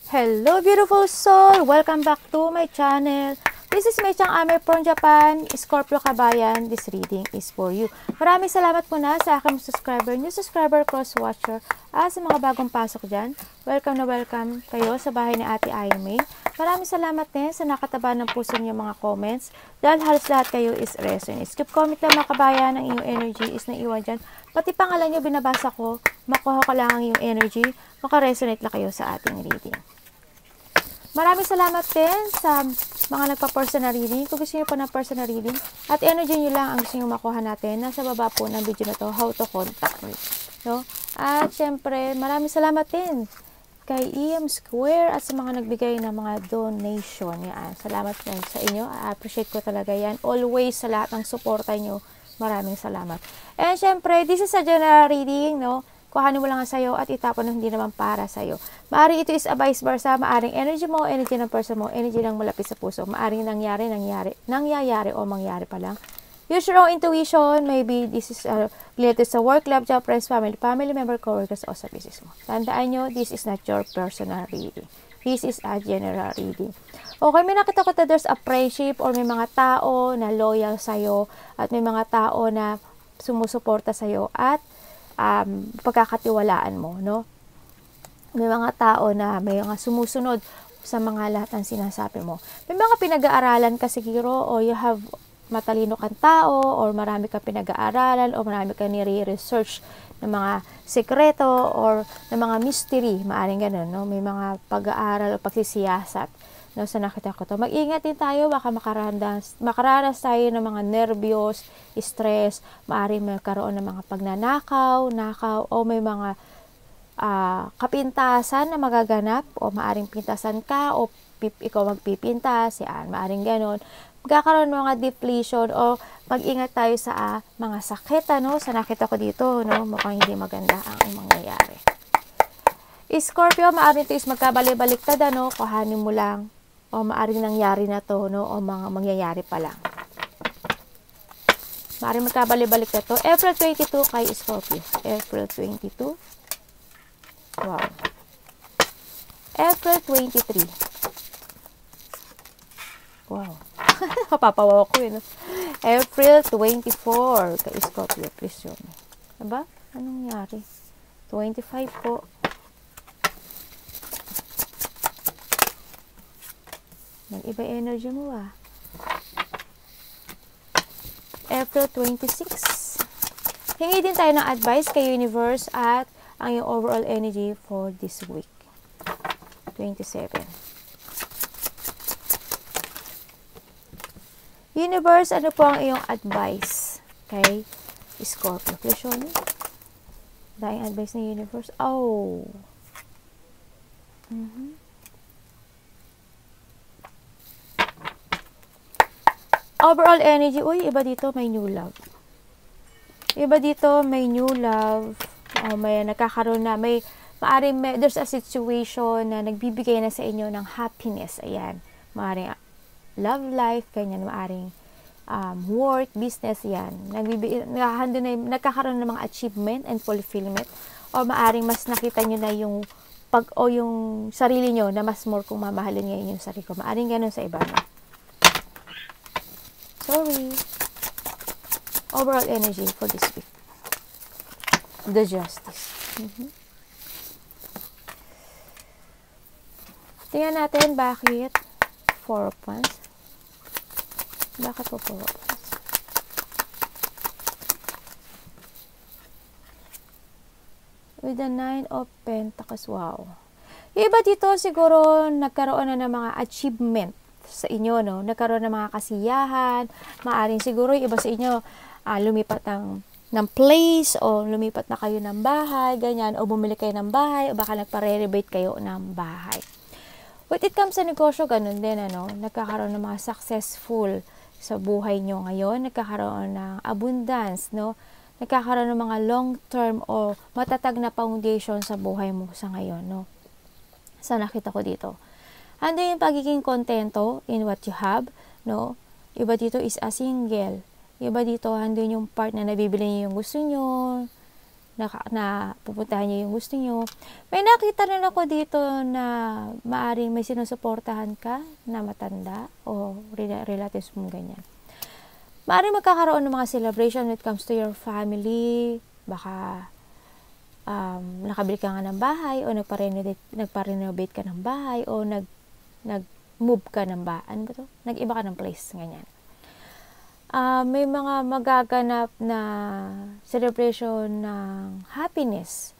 Hello beautiful soul! Welcome back to my channel. This is Mei Chang Ame from Japan. Scorpio Kabayan, this reading is for you. Maraming salamat po na sa aking subscriber, new subscriber, cross-watcher, at sa mga bagong pasok dyan. Welcome na welcome kayo sa bahay ni Ate Aimee. Maraming salamat din sa nakataba ng puso niyo mga comments. Dahil halos lahat kayo is resonates. Keep comment lang mga kabayan, ang iyong energy is naiwan dyan. Pati pangalan niyo binabasa ko, makuha ko lang ang iyong energy, makaresonate lang kayo sa ating reading. Maraming salamat din sa mga nagpa-personal reading. Kung gusto niyo po ng personal reading at energy niyo lang ang gusto niyo makuha natin, nasa baba po ng video na to, how to contact me. No? At syempre, maraming salamat din kay EM Square at sa mga nagbigay ng mga donation. Yan. Salamat po sa inyo. I appreciate ko talaga yan. Always sa lahat ng suporta niyo. Maraming salamat. And syempre, this is a general reading, no? Kuhanin mo lang sa'yo at itapon na hindi naman para sa'yo. Maaring ito is a vice versa. Maaring energy mo, energy ng person mo, energy lang malapit sa puso. Maaring nangyayari o mangyari pa lang. Use your own intuition. Maybe this is related sa work, love, job, friends, family member, co-workers, o sa business mo. Tandaan nyo, this is not your personal reading. This is a general reading. Okay, may nakita ko na there's a friendship or may mga tao na loyal sa'yo at may mga tao na sumusuporta sa'yo at pagkakatiwalaan mo, no? May mga tao na may mga sumusunod sa mga lahat ng sinasabi mo. May mga pinag-aaralan ka siguro o you have matalino kang tao or marami kang pinag-aaralan o marami kang nire-research ng mga sekreto or ng mga mystery, maaring ganun, no? May mga pag-aaral o pagsisiyasat, no? Sa nakita ko to. Mag-ingat din tayo, baka makaranas tayo ng mga nervyos, stress, maaring magkaroon ng mga pagnanakaw, o may mga kapintasan na magaganap o maaring pintasan ka o ikaw magpipintas, yan, maaring ganon. Magkakaroon ng mga depletion o mag-ingat tayo sa mga sakit, no? Sa nakita ko dito, no? Mukhang hindi maganda ang mangyayari. Scorpio, maaring ito is magkabali-baliktad, no? Kuhanin mo lang o maaring nangyari na to, no? O mga mangyayari pa lang. Maaring magkabali-balik na to. April 22 kay Scorpio. April 22. Wow. April 23. Wow. Papapawa ko yun. April 24 kay Scorpio. Please show me. Diba? Anong nangyari? 25 po. Nag-iba energy mo April 26. Hingi din tayo ng advice kay universe at ang iyong overall energy for this week. 27. Universe, ano po ang iyong advice kay Scorpio? Please show me. Daing advice ng universe. Oh. Overall energy, uy, iba dito may new love. Iba dito may new love. May nagkakaroon na, there's a situation na nagbibigay na sa inyo ng happiness. Ayan. Maaring love life, ganyan. Maaring work, business, yan. Nagkakaroon ng mga achievement and fulfillment. O maaring mas nakita nyo na yung yung sarili nyo na mas more kung mamahalin ngayon yung sarili ko. Maaring ganun sa iba na. Sorry. Overall energy for this week. The Justice. Tingnan natin bakit 4 of Wands. Bakit po 4 of Wands? With the 9 of Pentacles. Wow. Yung iba dito siguro nagkaroon na ng mga achievement sa inyo, no? Nagkaroon ng mga kasiyahan, maaring siguro yung iba sa inyo lumipat ng place o lumipat na kayo ng bahay, ganyan, o bumili kayo ng bahay o baka nagpa-renovate kayo ng bahay. When it comes sa negosyo, ganun din, ano? Nagkakaroon ng mga successful sa buhay nyo ngayon, nagkakaroon ng abundance, no? Nagkakaroon ng mga long-term o matatag na foundation sa buhay mo sa ngayon, no? Sa nakita ko dito. Ando yung pagiging kontento in what you have, no? Iba dito is a single. Iba dito, ando yung part na nabibili niyo yung gusto nyo, na pupuntahan niyo yung gusto niyo. May nakita rin ako dito na maaring may sinusuportahan ka na matanda o relatives mo ganyan. Maaring magkakaroon ng mga celebration when it comes to your family. Baka nakabili ka nga ng bahay o nagpa-renovate ka ng bahay o nag-move ka ng bahay. Ano ba to? Nag-iba ka ng place, ganyan. May mga magaganap na celebration ng happiness.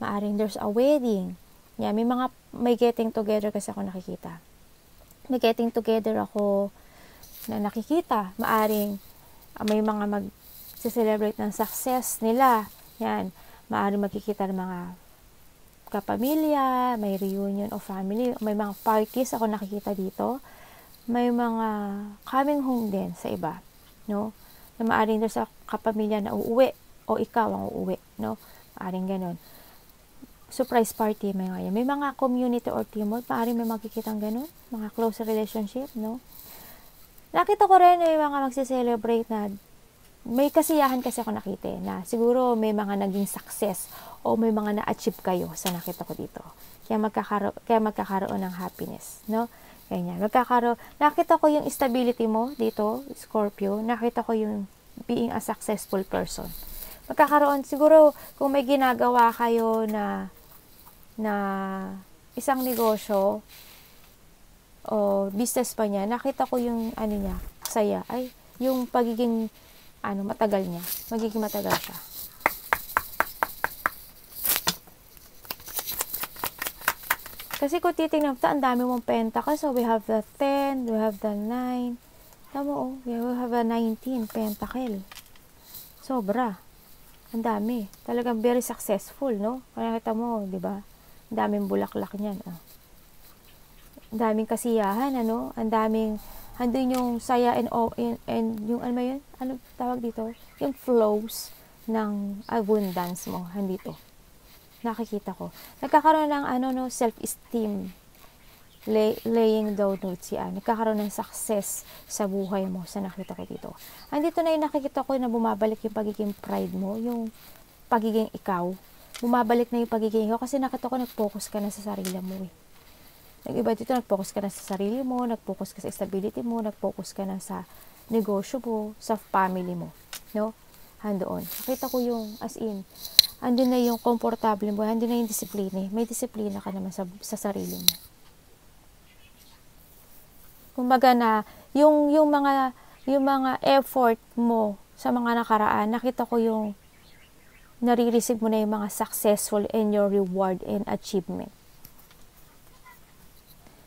Maaring there's a wedding. Yeah, may getting together kasi ako nakikita. May getting together ako na nakikita. Maaring may mga mag-celebrate ng success nila. Yan. Maaring magkikita ng mga kapamilya, may reunion of family, may mga parties ako nakikita dito. May mga coming home din sa iba. No? Na maaring doon sa kapamilya na uuwi o ikaw ang uuwi, no? Maaring ganun. Surprise party, may mga community or teamwork, maaring may magkikitang ganun, mga close relationship, no? Nakita ko rin may mga magse-celebrate na may kasiyahan kasi ako nakita na siguro may mga naging success o may mga na-achieve kayo sa nakita ko dito. Kaya magkakaroon ng happiness, no? Ganyan. Nakita ko yung stability mo dito, Scorpio. Nakita ko yung being a successful person. Magkakaroon, siguro, kung may ginagawa kayo na isang negosyo o business pa niya, nakita ko yung, niya, saya. Yung pagiging, matagal niya. Magiging matagal siya. Kasi kung titingnan mo, ang dami mong pentacles. So, we have the 10, we have the 9. Tama we have a 19 pentacle. Sobra. Ang dami. Talagang very successful, no? Kaya kita mo, di ba? Ang daming bulaklak niyan. Ang daming kasiyahan, ano? Ang daming, andun yung saya and yung, yun? Ano tawag dito? Yung flows ng abundance mo, andito. Nakikita ko. Nagkakaroon ng self-esteem. Laying down notes yan. Nagkakaroon ng success sa buhay mo sa nakita ko dito. Andito na yung nakikita ko na bumabalik yung pagiging pride mo, yung pagiging ikaw. Bumabalik na yung pagiging ikaw kasi nakita ko nag-focus ka na sa sarili mo eh. Nag-iba dito, nag-focus ka na sa sarili mo, nag-focus ka sa stability mo, nag-focus ka na sa negosyo mo, sa family mo. No? Handoon. Nakita ko yung as in, andun na yung komportable mo, andun na yung disiplina. May disiplina ka naman sa sarili mo. Kumbaga na, yung mga effort mo sa mga nakaraan, nakita ko yung nare-receive mo na yung mga successful in your reward and achievement.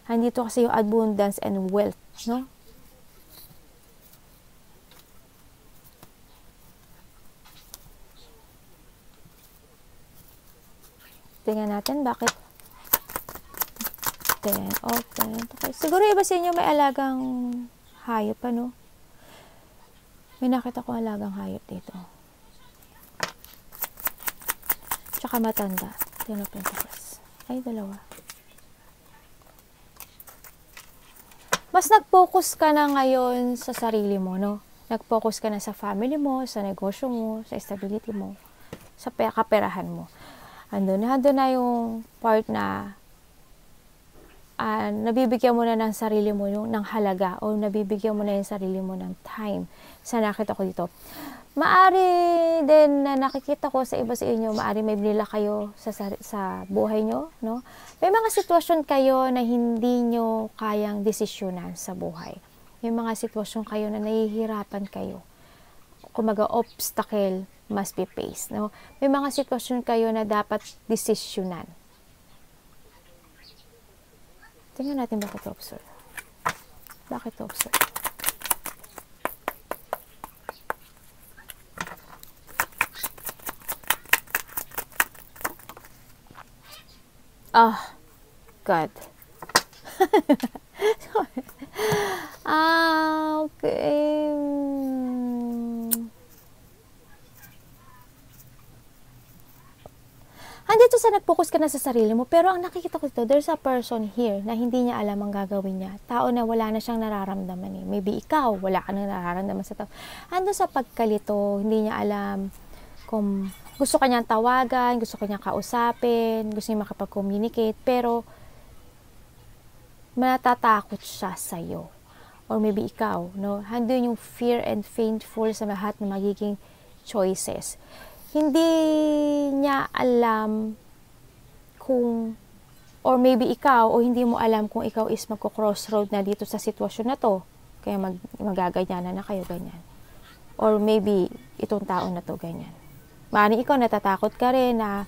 Andito kasi yung abundance and wealth, no? Tingnan natin bakit 10. Okay. Siguro iba sa inyo may alagang hayop, ano? May nakita ko alagang hayop dito. Tsaka matanda. Tingnan natin. Ay, dalawa. Mas nag-focus ka na ngayon sa sarili mo, no? Nag-focus ka na sa family mo, sa negosyo mo, sa stability mo, sa kaperahan mo. Andun na yung part na nabibigyan mo na ng sarili mo ng halaga o nabibigyan mo na yung sarili mo ng time sa nakita ko dito. Maari din na nakikita ko sa iba sa inyo, maari may binila kayo sa buhay nyo, no? May mga sitwasyon kayo na hindi nyo kayang desisyonan sa buhay. May mga sitwasyon kayo na nahihirapan kayo. Kumaga, obstacle must be faced, no? May mga sitwasyon kayo na dapat desisyonan. Tingnan natin bakit observe. Bakit observe? God. Okay. Andito sa nag-focus ka na sa sarili mo, pero ang nakikita ko dito, there's a person here na hindi niya alam ang gagawin niya. Tao na wala na siyang nararamdaman eh. Maybe ikaw, wala ka nang nararamdaman sa tao. Ando sa pagkalito, hindi niya alam kung gusto kanyang tawagan, gusto kanyang kausapin, gusto niya makipag-communicate, pero matatakot siya sa'yo. Or maybe ikaw, no? Handun yung fear and painful sa lahat ng magiging choices. Hindi niya alam kung, or maybe ikaw, o hindi mo alam kung ikaw is magko-crossroad na dito sa sitwasyon na to. Kaya magaganyanan na kayo, ganyan. Or maybe itong tao na to, ganyan. Maaaring ikaw natatakot ka rin na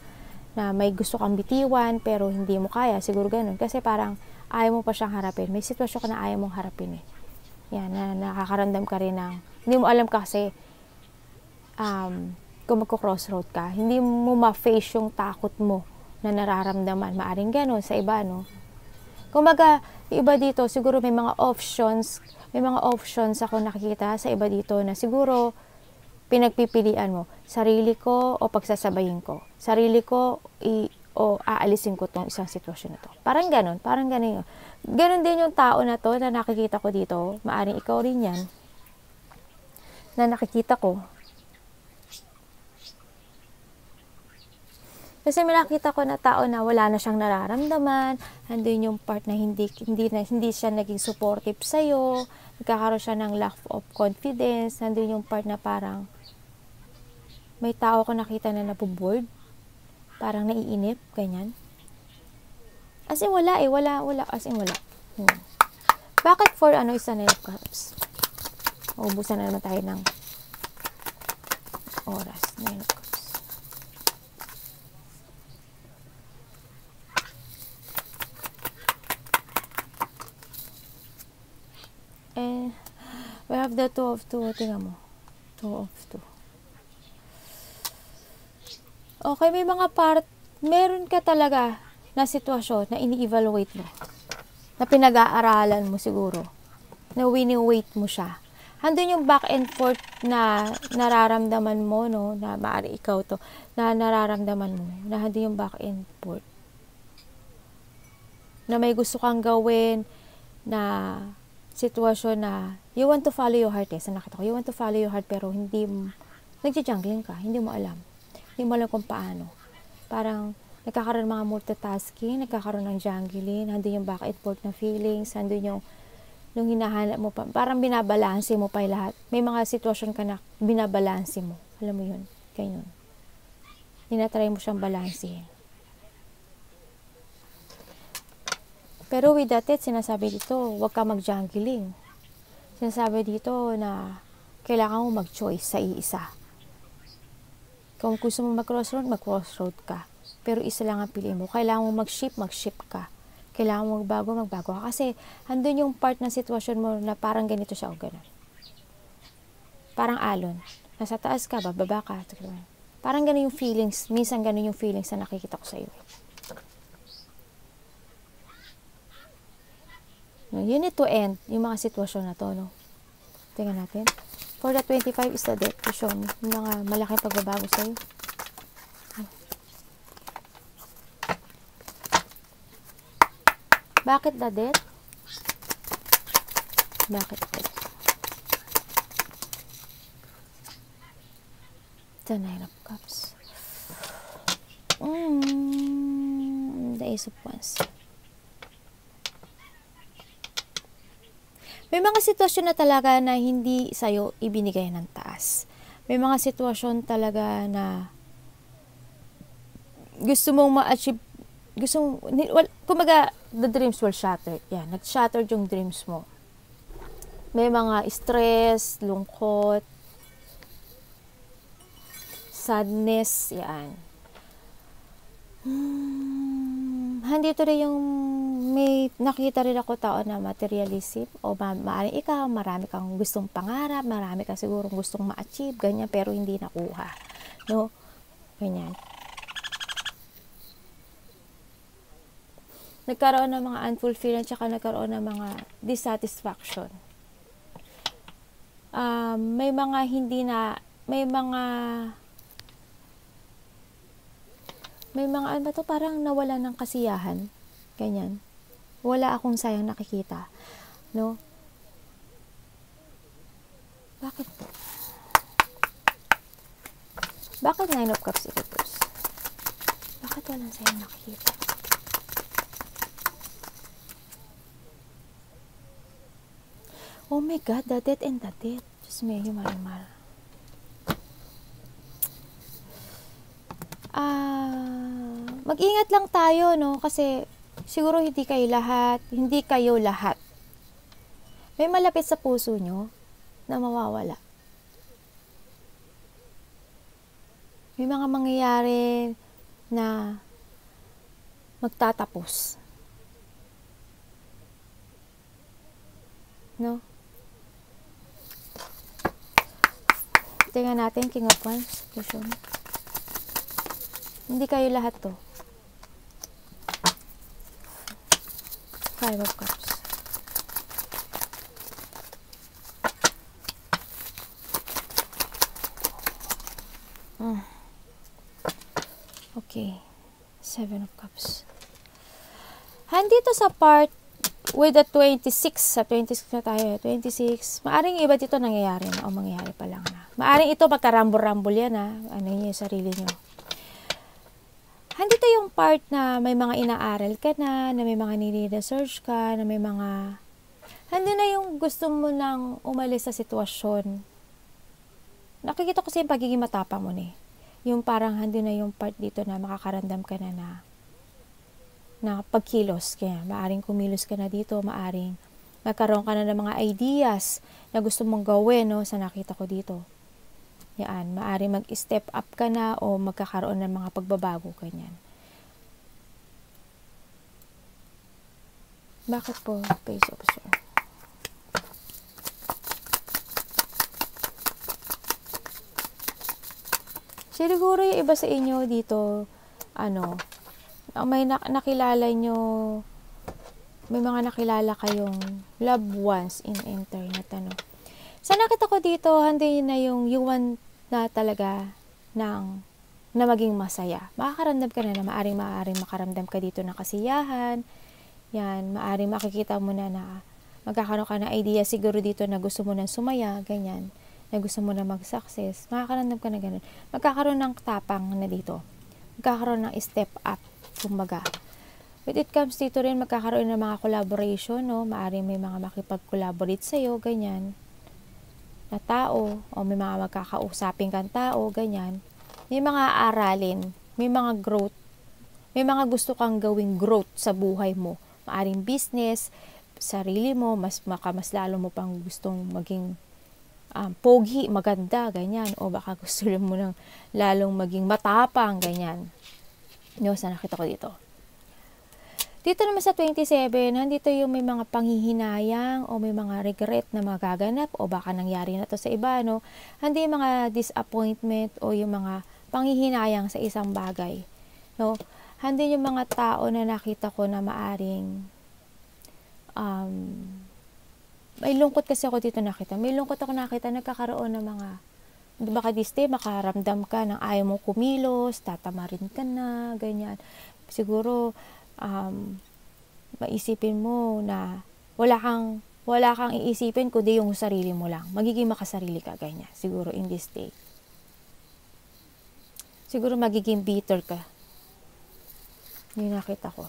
may gusto kang bitiwan pero hindi mo kaya, siguro ganun. Kasi parang ayaw mo pa siyang harapin. May sitwasyon ka na ayaw mong harapin eh. Yan, na nakakaramdam ka rin ng, hindi mo alam kasi kung magko-crossroad ka, hindi mo ma-face yung takot mo na nararamdaman. Maaaring ganun sa iba, no? Kumbaga, iba dito, siguro may mga options ako nakikita sa iba dito na siguro pinagpipilian mo, sarili ko o pagsasabayin ko. Sarili ko o aalisin ko tong isang sitwasyon na to. Parang ganun yun. Ganun din yung tao na to na nakikita ko dito. Maaring ikaw rin yan na nakikita ko. Kasi may nakita ko na tao na wala na siyang nararamdaman, andun yung part na hindi siya naging supportive sa'yo, nagkakaroon siya ng lack of confidence, andun yung part na parang may tao ko nakita na nabuboard, parang naiinip, ganyan. As in wala, as in wala. Bakit for isa na yung cups? Uubusan na naman tayo ng oras na yung cups. We have the 2 of 2. Tingnan mo. 2 of 2. Okay, may mga meron ka talaga na sitwasyon na ini-evaluate mo. Na pinag-aaralan mo siguro. Na wini-wait mo siya. Handun yung back and forth na nararamdaman mo, no? Na maaari ikaw to. Na nararamdaman mo. Na handun yung back and forth. Na may gusto kang gawin na sitwasyon na you want to follow your heart sa nakita ko. You want to follow your heart pero hindi mo, nagja-jungling ka, hindi mo alam. Hindi mo alam kung paano. Parang nagkakaroon ng mga multitasking, nagkakaroon ng jungling, nandun yung back and forth na feelings, nandun yung nung hinahanap mo pa, parang binabalanse mo pa yung lahat. May mga sitwasyon ka na binabalanse mo. Alam mo yun? Ganyan. Tinatry mo siyang balansehin. Pero with that, sinasabi dito, huwag ka mag-jungling. Sinasabi dito na kailangan mo mag-choice sa iisa. Kung gusto mo mag-crossroad ka. Pero isa lang ang piliin mo. Kailangan mo mag-ship ka. Kailangan mo magbago ka. Kasi andun yung part ng sitwasyon mo na parang ganito siya o gano'n. Parang alon. Nasa taas ka, bababa ka. Parang gano'n yung feelings. Minsan gano'n yung feelings na nakikita ko sa iyo. No, you need to end yung mga sitwasyon na to, no? Tingnan natin. For the 25 is the death to show me. Yung mga malaking pagbabago sa'yo. Bakit the death? Bakit death? The 9 of Cups. The Ace of Wands. May mga sitwasyon na talaga na hindi sa'yo ibinigay ng taas. May mga sitwasyon talaga na gusto mong ma-achieve, kumaga, the dreams will shatter. Yan, nag-shatter yung dreams mo. May mga stress, lungkot, sadness, yan. Handito rin yung may nakita rin ako tao na materialism o maaaring ikaw, marami kang gustong pangarap, marami kang sigurong gustong ma-achieve, ganyan, pero hindi nakuha. No? Ganyan. Nagkaroon ng mga unfulfilled tsaka nagkaroon ng mga dissatisfaction. May mga hindi na, may mga ano ba to, parang nawala ng kasiyahan. Ganyan. Wala akong sayang nakikita. No? Bakit po? Bakit 9 of Cups reverse? Bakit walang sa'yo nakikita? Oh my God, the death and the death. Diyos medyo marimar. Mag-ingat lang tayo, no? Kasi siguro hindi kayo lahat. May malapit sa puso nyo na mawawala. May mga mangyayari na magtatapos. No? Tingnan natin, King of Wands. Hindi kayo lahat to. 5 of Cups. Okay. 7 of Cups. Handito sa part with the 26. Sa 26 na tayo. 26. Maaring iba dito nangyayari na o mangyayari pa lang na. Maaring ito magkarambol-rambol yan ha. Ano yun yung sarili nyo. Handito yung part na may mga inaaral ka na may mga nire-research ka, na may mga... Handi na yung gusto mo nang umalis sa sitwasyon. Nakikita ko kasi yung pagiging matapang mo eh. Yung parang handi na yung part dito na makakaramdam ka na pagkilos. Kaya maaring kumilos ka na dito, maaring magkaroon ka na ng mga ideas na gusto mong gawin, no, sa nakita ko dito. Yan, maaring mag-step up ka na o magkakaroon ng mga pagbabago kanyan. Bakit po Page of Swords? Siguro yung iba sa inyo dito, may nakilala nyo, may mga nakilala kayong loved ones in internet, Sa nakita ko dito, handi na yung you want na talaga na maging masaya. Makakaramdam ka na maaring makaramdam ka dito ng kasiyahan. Yan, maaring makikita mo na magkakaroon ka na idea siguro dito na gusto mo na sumaya, ganyan. Na gusto mo na mag-success, makakaramdam ka na ganun. Magkakaroon ng tapang na dito. Magkakaroon ng step up, kumbaga. When it comes dito rin, magkakaroon ng mga collaboration, no? Maaring may mga makipag-collaborate sa'yo, ganyan. Na tao, o may mga magkakausapin kang tao, ganyan. May mga aralin, may mga growth, may mga gusto kang gawing growth sa buhay mo. Maaring business, sarili mo, mas lalo mo pang gustong maging pogi, maganda, ganyan. O baka gusto mo ng lalong maging matapang, ganyan. No, sa nakita ko dito. Dito naman sa 27, nandito yung may mga panghihinayang o may mga regret na magaganap o baka nangyari na to sa iba, no? Hindi yung mga disappointment o yung mga panghihinayang sa isang bagay, no? Hindi yung mga tao na nakita ko na maaring may lungkot kasi ako dito nakita. May lungkot ako nakita, nagkakaroon ng mga, baka this day, makaramdam ka ng ayaw mo kumilos, tatamarin ka na, ganyan. Siguro, maisipin mo na wala kang iisipin kundi yung sarili mo lang. Magiging makasarili ka, ganyan. Siguro in this day. Siguro magiging bitter ka. Yun nakita ko.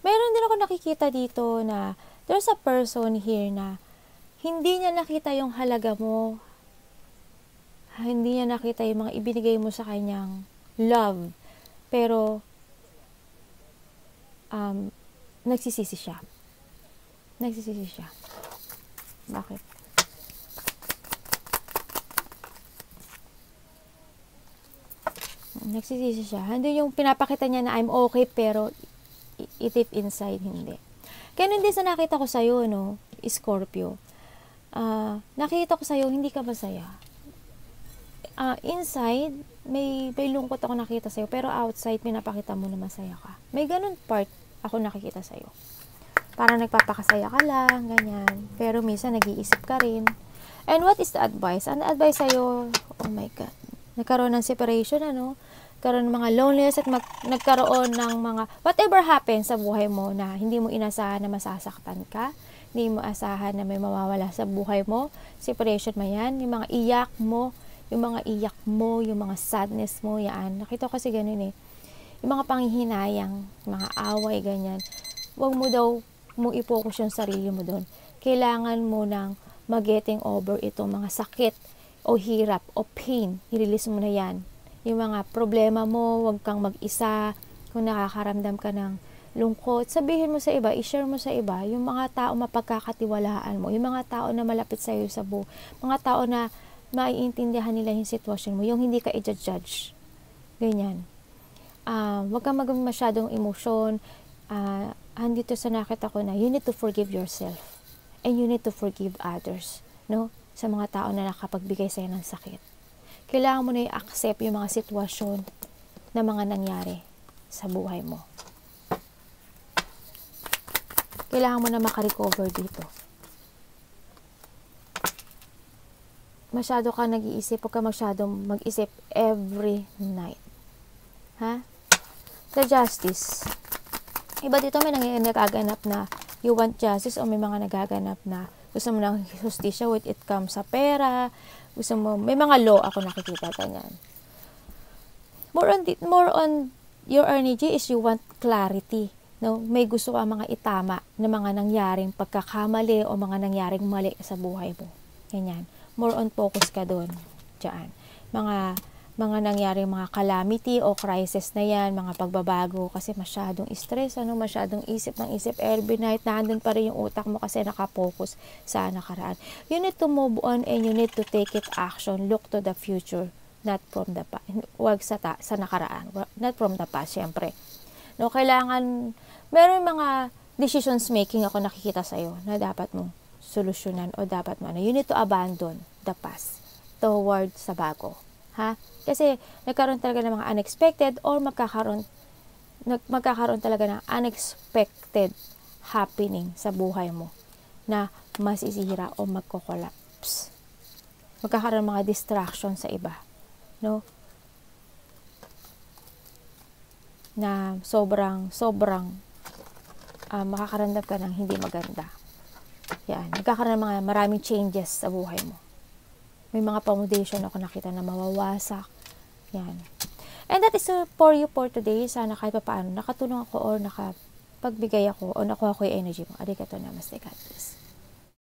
Meron din ako nakikita dito na there's a person here na hindi niya nakita yung halaga mo. Hindi niya nakita yung mga ibinigay mo sa kanyang love. Pero, nagsisisi siya. Nagsisisi siya. Bakit? Nagsisisi siya. Hindi yung pinapakita niya na I'm okay, pero deep inside, hindi. Ganun din sa nakita ko sa'yo, no? Scorpio. Nakita ko sa'yo, hindi ka masaya. Inside, may lungkot ako nakita sa'yo, pero outside, pinapakita mo na masaya ka. May ganun part ako nakikita sa'yo. Parang nagpapakasaya ka lang, ganyan. Pero minsan, nag-iisip ka rin. And what is the advice? Ang advice sa'yo, oh my God, nagkaroon ng separation, nagkaroon ng mga loneliness at nagkaroon ng mga whatever happens sa buhay mo na hindi mo inasahan na masasaktan ka, hindi mo asahan na may mawawala sa buhay mo, separation man yan, yung mga iyak mo, yung mga iyak mo, yung mga sadness mo, yan. Nakita ko kasi ganun eh. Yung mga panghihinayang, mga away, ganyan. Huwag mo daw mo i-focus yung sarili mo doon. Kailangan mo nang mag-getting over itong mga sakit o hirap o pain. I-release mo na yan. Yung mga problema mo, huwag kang mag-isa. Kung nakakaramdam ka ng lungkot, sabihin mo sa iba, i-share mo sa iba, yung mga tao mapagkakatiwalaan mo, yung mga tao na malapit sa iyo sa buhay, mga tao na maiintindihan nila yung sitwasyon mo, yung hindi ka i-judge. Ganyan. Huwag kang masyadong emosyon. Andito sa nakita ko na you need to forgive yourself and you need to forgive others, no? Sa mga tao na nakapagbigay sa'yo ng sakit. Kailangan mo na i-accept yung mga sitwasyon na mga nangyari sa buhay mo. Kailangan mo na makarecover dito. Masyado ka nag-iisip, huwag ka masyadong mag-isip every night. Ha? The justice. Iba dito may nagaganap na you want justice o may mga nagaganap na gusto mo ng justisya with it comes sa pera, gusto mo, may mga law ako nakikita ganyan. More on your energy is you want clarity. No, may gusto ka mga itama na mga nangyaring pagkakamali o mga nangyaring mali sa buhay mo. Ganyan. More on focus ka doon. Diyan. Mga nangyaring mga calamity o crisis na yan, mga pagbabago kasi masyadong stress, masyadong isip ng isip every night, nandun pa rin yung utak mo kasi nakapokus sa nakaraan. You need to move on and you need to take it action. Look to the future, not from the past. Huwag sa nakaraan, not from the past, syempre. No, kailangan, meron mga decisions making ako nakikita sa'yo na dapat mo solusyonan o dapat mo, you need to abandon the past toward sa bago. Ha? Kasi nagkaroon talaga ng mga unexpected or magkakaroon talaga ng unexpected happening sa buhay mo na masisira o magko-collapse. Magkakaroon ng mga distraction sa iba. No? Na sobrang makakaramdam ka ng hindi maganda. Yan. Nagkakaroon ng mga maraming changes sa buhay mo. May mga foundation ako nakita na mawawasak. Yan. And that is for you for today. Sana kahit paano nakatulong ako or nakapagbigay ako o nakuha ko yung energy mo. Arigatou namaste, God bless.